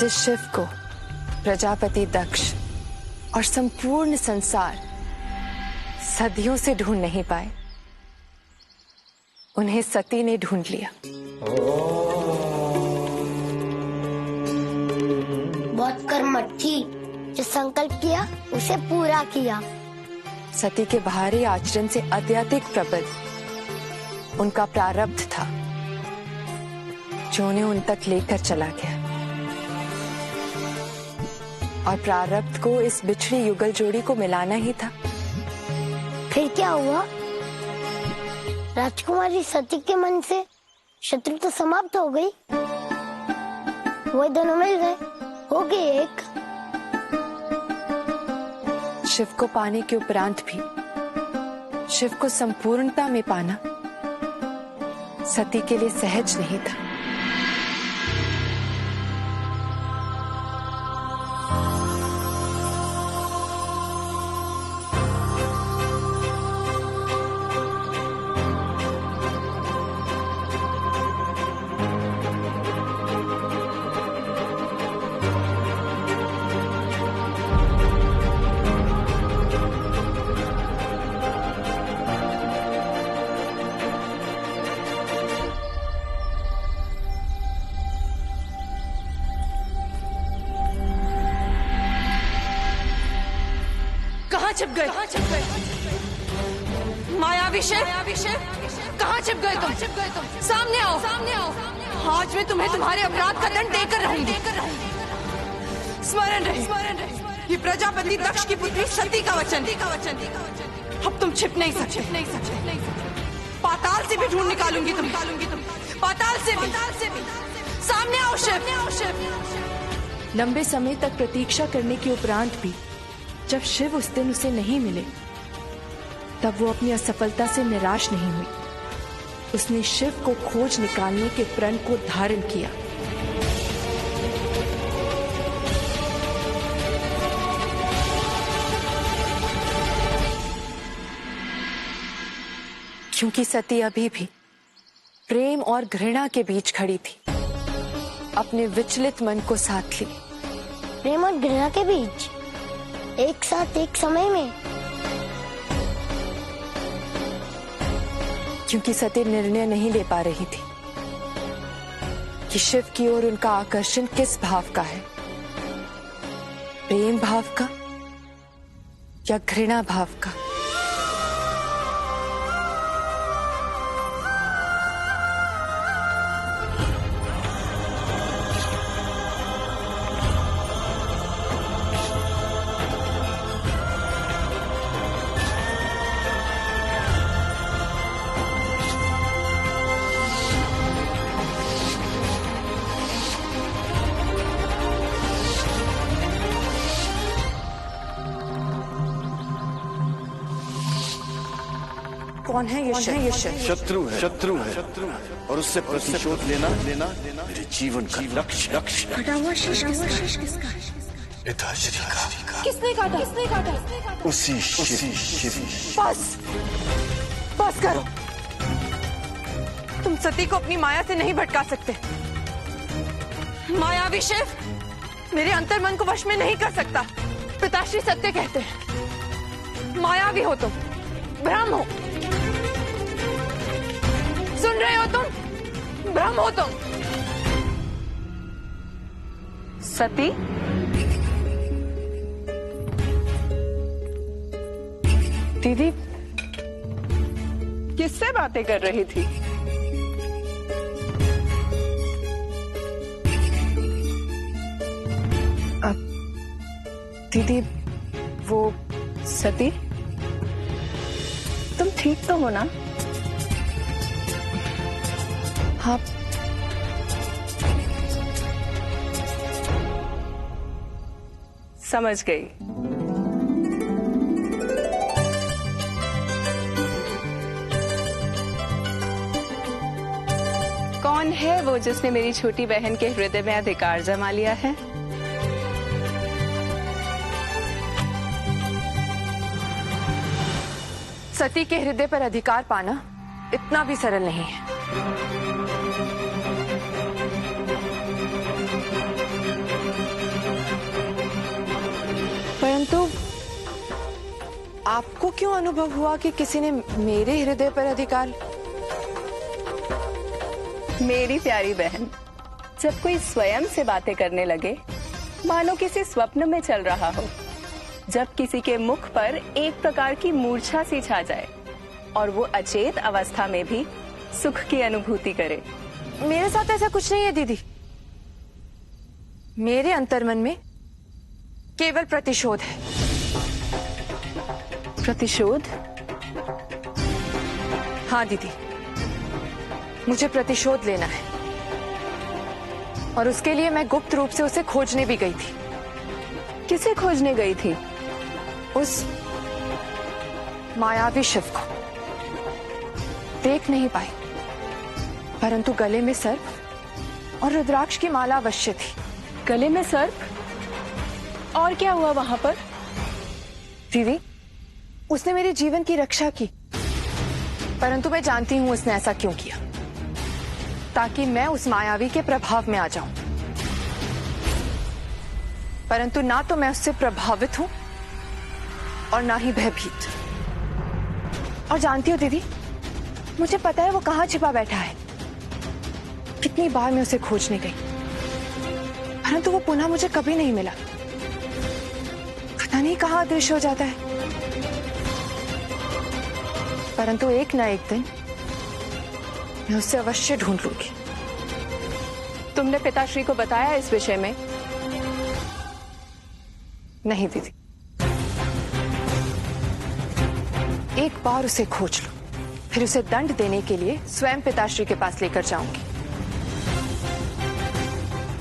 जिस शिव को प्रजापति दक्ष और संपूर्ण संसार सदियों से ढूंढ नहीं पाए, उन्हें सती ने ढूंढ लिया। बहुत कर्मठ थी, जो संकल्प किया उसे पूरा किया। सती के बाहरी आचरण से अत्यधिक प्रबल उनका प्रारब्ध था, जो उन्हें उन तक लेकर चला गया। और प्रारब्ध को इस बिछड़ी युगल जोड़ी को मिलाना ही था। फिर क्या हुआ? राजकुमारी सती के मन से शत्रु तो समाप्त हो गई, वो दोनों मिल गए, हो गए एक। शिव को पाने के उपरांत भी शिव को संपूर्णता में पाना सती के लिए सहज नहीं था। कहाँ छिप गए? मायावी शिव, कहाँ छिप गए तुम? सामने आओ, आज मैं तुम्हें तुम्हारे अपराध का दंड देकर रहूंगी। स्मरण रहे, ये प्रजापति दक्ष की पुत्री सती का वचन। अब तुम छिप नहीं सकते। पाताल से भी ढूंढ निकालूंगी तुम्हें, पाताल से भी। सामने आओ शिव। लंबे समय तक प्रतीक्षा करने के उपरांत भी जब शिव उस दिन उसे नहीं मिले, तब वो अपनी असफलता से निराश नहीं हुई। उसने शिव को खोज निकालने के प्रण को धारण किया। क्योंकि सती अभी भी प्रेम और घृणा के बीच खड़ी थी, अपने विचलित मन को साथ ली। प्रेम और घृणा के बीच एक साथ एक समय में? क्योंकि सती निर्णय नहीं ले पा रही थी कि शिव की ओर उनका आकर्षण किस भाव का है, प्रेम भाव का या घृणा भाव का। कौन है ये शिव? शत्रु है और उससे प्रतिशोध लेना मेरे जीवन का लक्ष्य। कटा हुआ शीश किसका? पिताश्री का। किसने काटा? उसी शिव। बस करो। तुम सती को अपनी माया से नहीं भटका सकते। मायावी शिव मेरे अंतर्मन को वश में नहीं कर सकता। पिताश्री सत्य कहते हैं, मायावी हो तुम, भ्रम हो। सुन रहे हो तुम? भ्रम हो तुम। सती, दीदी किससे बातें कर रही थी? दीदी वो सती, तुम ठीक तो हो ना? हाँ, समझ गई। कौन है वो जिसने मेरी छोटी बहन के हृदय में अधिकार जमा लिया है? सती के हृदय पर अधिकार पाना इतना भी सरल नहीं है। तो आपको क्यों अनुभव हुआ कि किसी ने मेरे हृदय पर अधिकार? मेरी प्यारी बहन, जब कोई स्वयं से बातें करने लगे मानो किसी स्वप्न में चल रहा हो, जब किसी के मुख पर एक प्रकार की मूर्छा सी छा जाए और वो अचेत अवस्था में भी सुख की अनुभूति करे। मेरे साथ ऐसा कुछ नहीं है दीदी। मेरे अंतर्मन में केवल प्रतिशोध है। प्रतिशोध? हाँ दीदी, मुझे प्रतिशोध लेना है और उसके लिए मैं गुप्त रूप से उसे खोजने भी गई थी। किसे खोजने गई थी? उस मायावी शिव को। देख नहीं पाई, परंतु गले में सर्प और रुद्राक्ष की माला अवश्य थी। गले में सर्प? और क्या हुआ वहां पर? दीदी, उसने मेरे जीवन की रक्षा की, परंतु मैं जानती हूं उसने ऐसा क्यों किया, ताकि मैं उस मायावी के प्रभाव में आ जाऊं। परंतु ना तो मैं उससे प्रभावित हूं और ना ही भयभीत। और जानती हो दीदी, मुझे पता है वो कहां छिपा बैठा है। कितनी बार मैं उसे खोजने गई, परंतु वो पुनः मुझे कभी नहीं मिला। पता नहीं कहां अदृश्य हो जाता है। परंतु एक ना एक दिन मैं उसे अवश्य ढूंढ लूंगी। तुमने पिताश्री को बताया इस विषय में? नहीं दीदी, एक बार उसे खोज लो, फिर उसे दंड देने के लिए स्वयं पिताश्री के पास लेकर जाऊंगी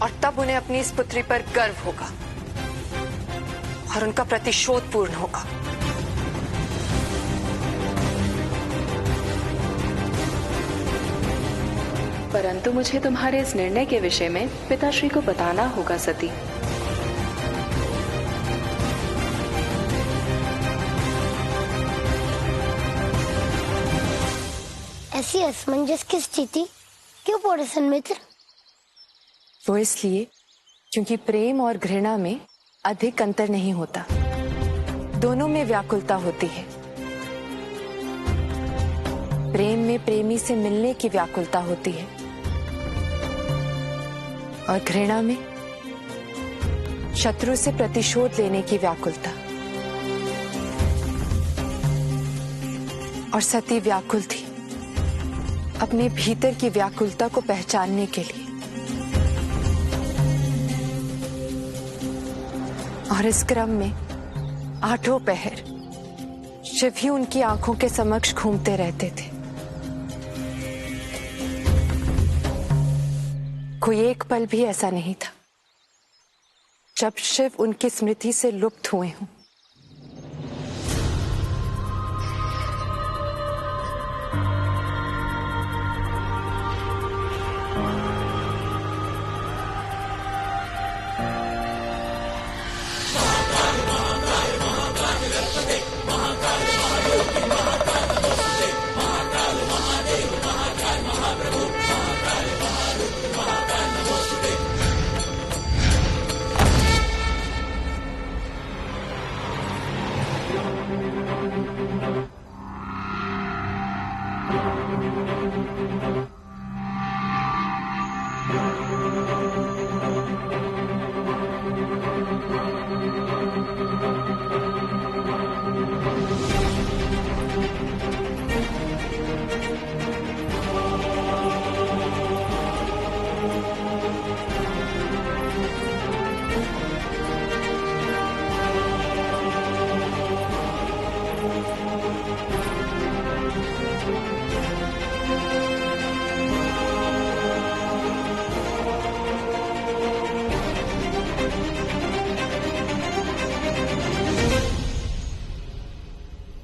और तब उन्हें अपनी इस पुत्री पर गर्व होगा और उनका प्रतिशोध पूर्ण होगा। परंतु मुझे तुम्हारे इस निर्णय के विषय में पिताश्री को बताना होगा सती। ऐसी असमंजस की स्थिति क्यों पड़ोसन मित्र? वो इसलिए क्योंकि प्रेम और घृणा में अधिक अंतर नहीं होता, दोनों में व्याकुलता होती है। प्रेम में प्रेमी से मिलने की व्याकुलता होती है और घृणा में शत्रु से प्रतिशोध लेने की व्याकुलता। और सती व्याकुल थी अपने भीतर की व्याकुलता को पहचानने के लिए, और इस क्रम में आठों पहर शिव ही उनकी आंखों के समक्ष घूमते रहते थे। कोई एक पल भी ऐसा नहीं था जब शिव उनकी स्मृति से लुप्त हुए हों।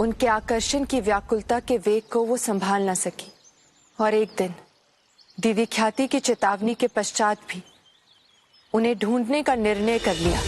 उनके आकर्षण की व्याकुलता के वेग को वो संभाल न सकी और एक दिन दीदी ख्याति की चेतावनी के पश्चात भी उन्हें ढूंढने का निर्णय कर लिया।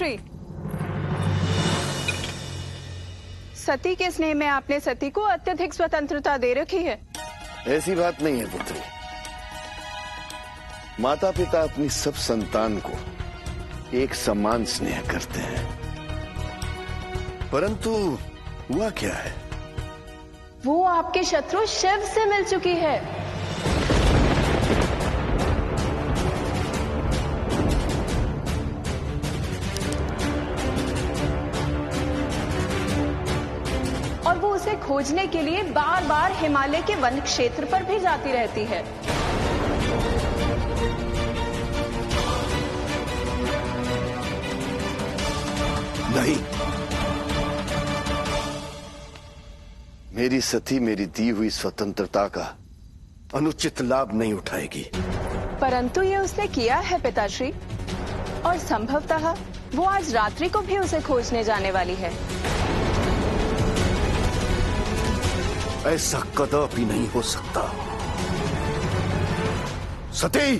पिताश्री, सती के स्नेह में आपने सती को अत्यधिक स्वतंत्रता दे रखी है। ऐसी बात नहीं है पुत्री। माता पिता अपनी सब संतान को एक समान स्नेह करते हैं, परंतु हुआ क्या है? वो आपके शत्रु शिव से मिल चुकी है। और वो उसे खोजने के लिए बार बार हिमालय के वन क्षेत्र पर भी जाती रहती है। नहीं, मेरी सती मेरी दी हुई स्वतंत्रता का अनुचित लाभ नहीं उठाएगी। परंतु ये उसने किया है पिताश्री, और संभवतः वो आज रात्रि को भी उसे खोजने जाने वाली है। ऐसा कदापि नहीं हो सकता। सती,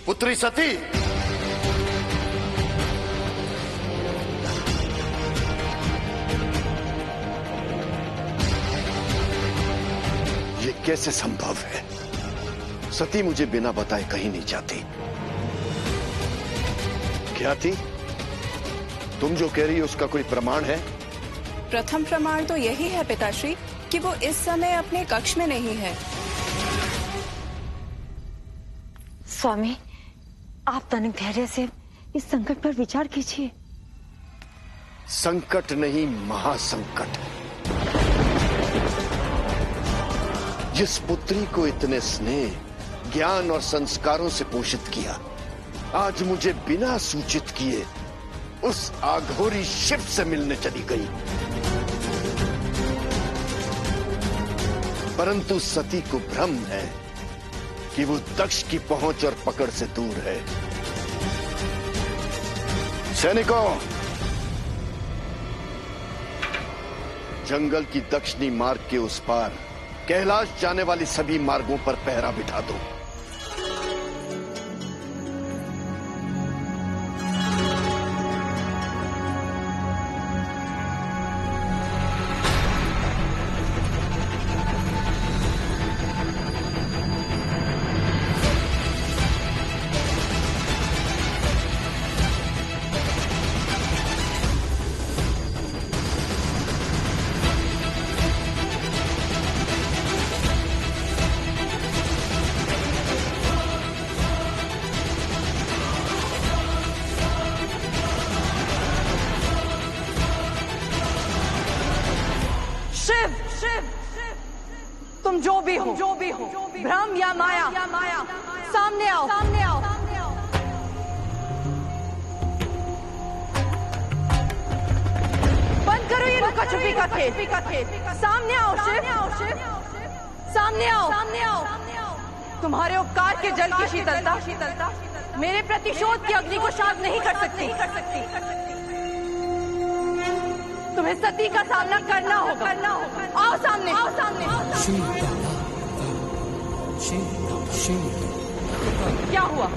पुत्री सती, ये कैसे संभव है? सती मुझे बिना बताए कहीं नहीं जाती। क्या थी? तुम जो कह रही हो उसका कोई प्रमाण है? प्रथम प्रमाण तो यही है पिताश्री कि वो इस समय अपने कक्ष में नहीं है। स्वामी, आप तनिक धैर्य से इस संकट पर विचार कीजिए। संकट नहीं, महासंकट। जिस पुत्री को इतने स्नेह, ज्ञान और संस्कारों से पोषित किया, आज मुझे बिना सूचित किए उस आघोरी शिव से मिलने चली गई। परंतु सती को भ्रम है कि वो दक्ष की पहुंच और पकड़ से दूर है। सैनिकों, जंगल की दक्षिणी मार्ग के उस पार कैलाश जाने वाली सभी मार्गों पर पहरा बिठा दो। तुम जो भी हो, भ्रम या माया, सामने आओ। बंद करो ये लुका छुपी का खेल। सामने आओ शिव, सामने आओ। तुम्हारे उपकार के जल की शीतलता मेरे प्रतिशोध की अग्नि को शांत नहीं कर सकती। तुम्हें सती का सामना करना होगा। आओ सामने। क्या हुआ?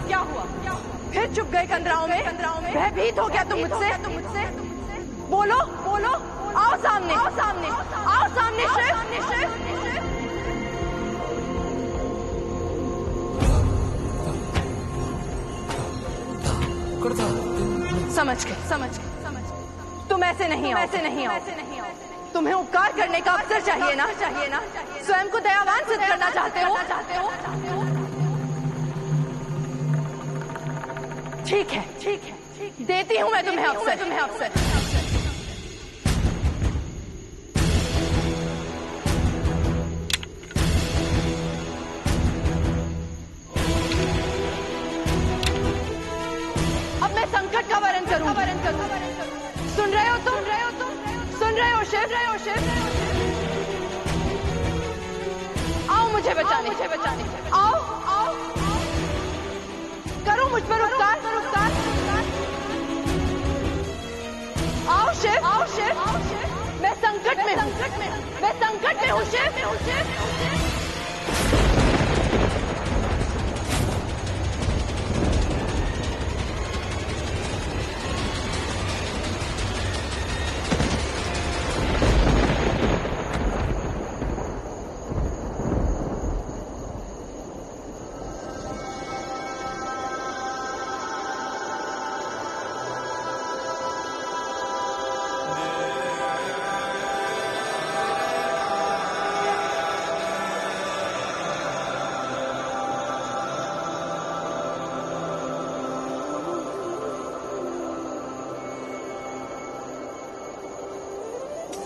फिर चुप गए कंदराओं में? भयभीत हो गया तुम मुझसे? बोलो। आओ सामने शिव। समझ गए। तुम ऐसे नहीं आओ। तुम्हें उपकार करने का अवसर चाहिए ना? स्वयं को दयावान सिद्ध करना चाहते हो? ठीक है, देती हूँ मैं तुम्हें अवसर। अब मैं संकट का वर्ण करूँ। सुन रहे हो तुम? सुन रहे हो शिव? आओ मुझे बचाने। आओ। मैं संकट में हूँ शिव।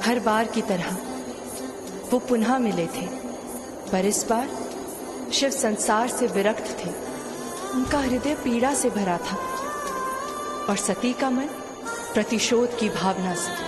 हर बार की तरह वो पुनः मिले थे, पर इस बार शिव संसार से विरक्त थे। उनका हृदय पीड़ा से भरा था और सती का मन प्रतिशोध की भावना से।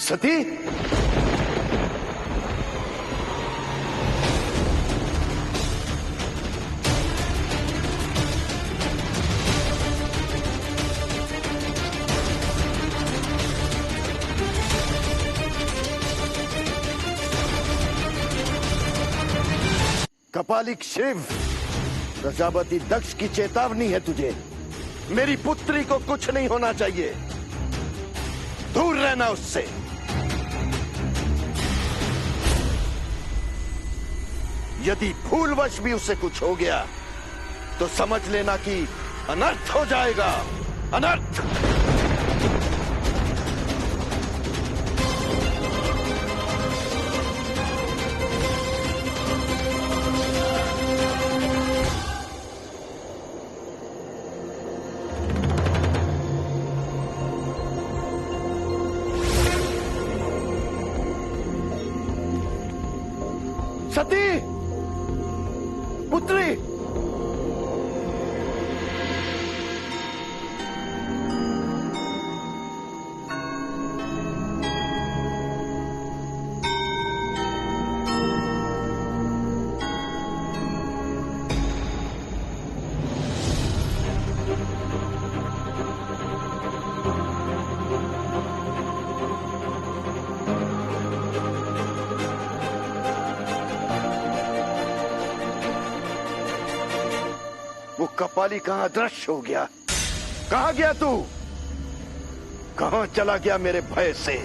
सती, कपालिक शिव, प्रजापति दक्ष की चेतावनी है तुझे। मेरी पुत्री को कुछ नहीं होना चाहिए, दूर रहना उससे। यदि भूलवश भी उससे कुछ हो गया तो समझ लेना कि अनर्थ हो जाएगा, अनर्थ। सती, पुत्री, वो कपाली कहां अदृश्य हो गया? कहां गया तू? कहां चला गया मेरे भय से?